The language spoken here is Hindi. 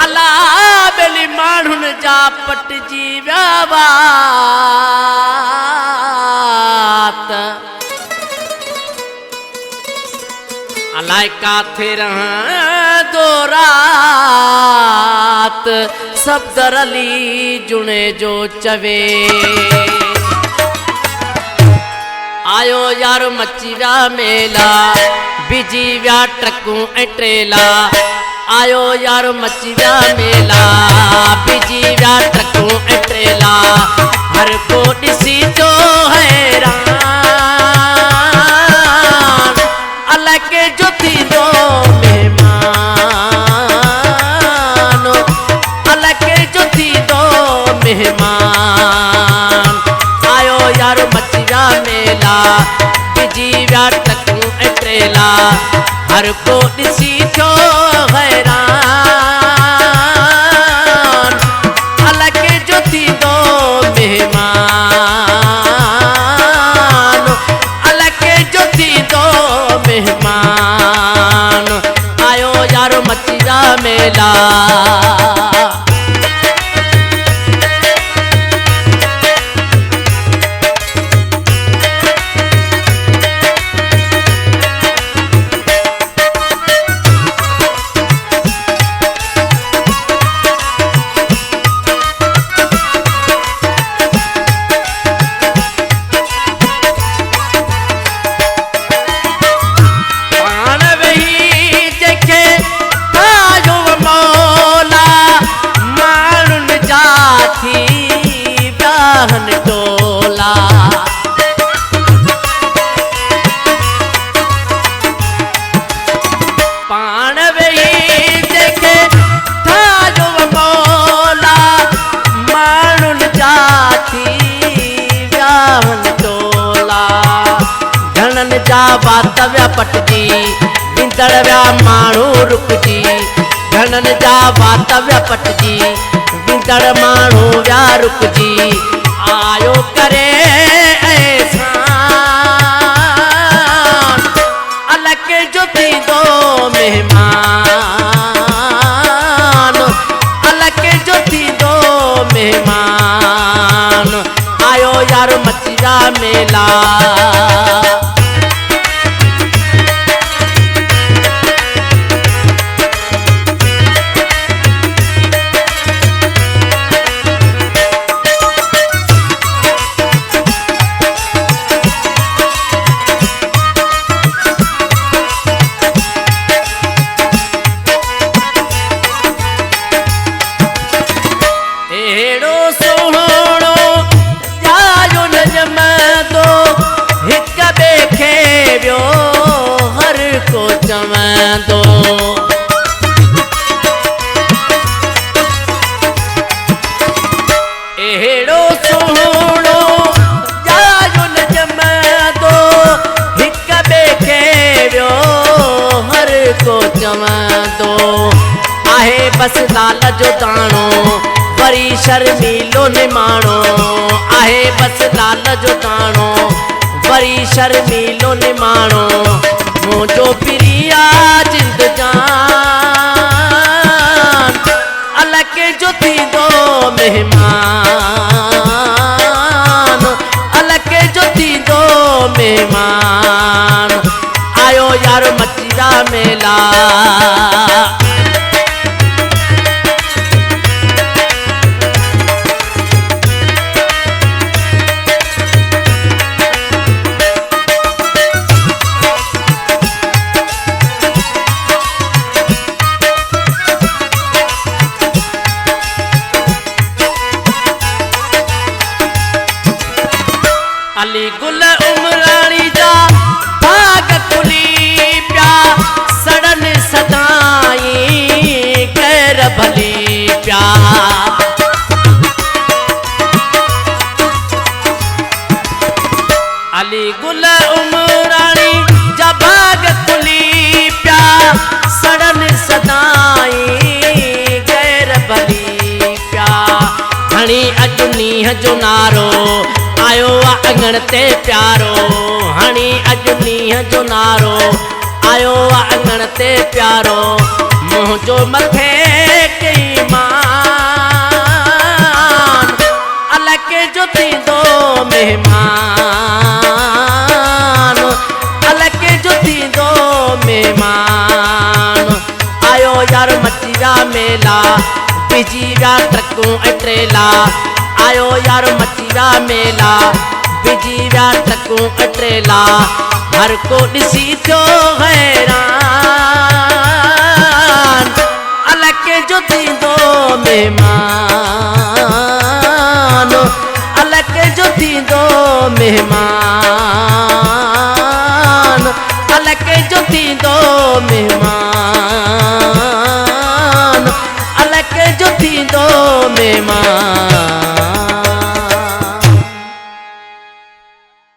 अला बेली माण्हुन जा पटजी विया वात अलाए काथे रहंदो रात सफदर अली जुणे जो चवे आयो यार मची विया मेला बिजी विया ट्रकूं ऐं ट्रेला आयो यार मची विया मेला बिजी विया ट्रकूं ऐं ट्रेला हर को ॾिसी जो हैरान अलाए कंहिंजो थींदो महिमान अलाए कंहिंजो थींदो महिमान आयो यार मची विया मेला बिजी विया ट्रकूं ऐं ट्रेला हर को ॾिसी थियो हैरान अलाए कंहिंजो थींदो महिमान अलाए कंहिंजो थींदो महिमान आयो यार मची विया मेला वातव्या पटजी विंदड़ विया माण्हू रुकजी घणन जा वातव्या पटजी विंदड़ माण्हू विया रुकजी आयो करे एहसान अलाए कंहिंजो थींदो महिमान अलाए कंहिंजो थींदो महिमान आयो यार मची विया मेला आहे बस लाल जो दाणो वरी शर्मीलो निमाणो आहे बस लाल जो दाणो वरी शर्मीलो निमाणो मुंहिंजो प्रिया जिंद जान अलाए कंहिंजो थींदो महिमान अलाए कंहिंजो थींदो महिमान आयो यार मची विया मेला अली गुल उमराणी जा भाग खुली प्या सड़न सदाई गैर भली प्या अली गुल उमराणी जा भाग खुली प्या सड़न सदाई गैर भली प्या हणी अजनी जो नारो आयो अंगण ते प्यारो हणी अज मींहं जो नारो आयो अंगण ते प्यारो मुंहिंजो मथे कई मान अलके जो थींदो मेहमान अलके जो थींदो मेहमान आयो यार मची विया मेला बिजी विया ट्रकूं ऐं ट्रेला आयो यार मची विया मेला बिजी विया ट्रकूं ऐं ट्रेला हर को ॾिसी थियो हैरान अलके जो थींदो मेहमान अलके जो थींदो मेहमान अलके जो थींदो मेहमान अलके जो थींदो मेहमान।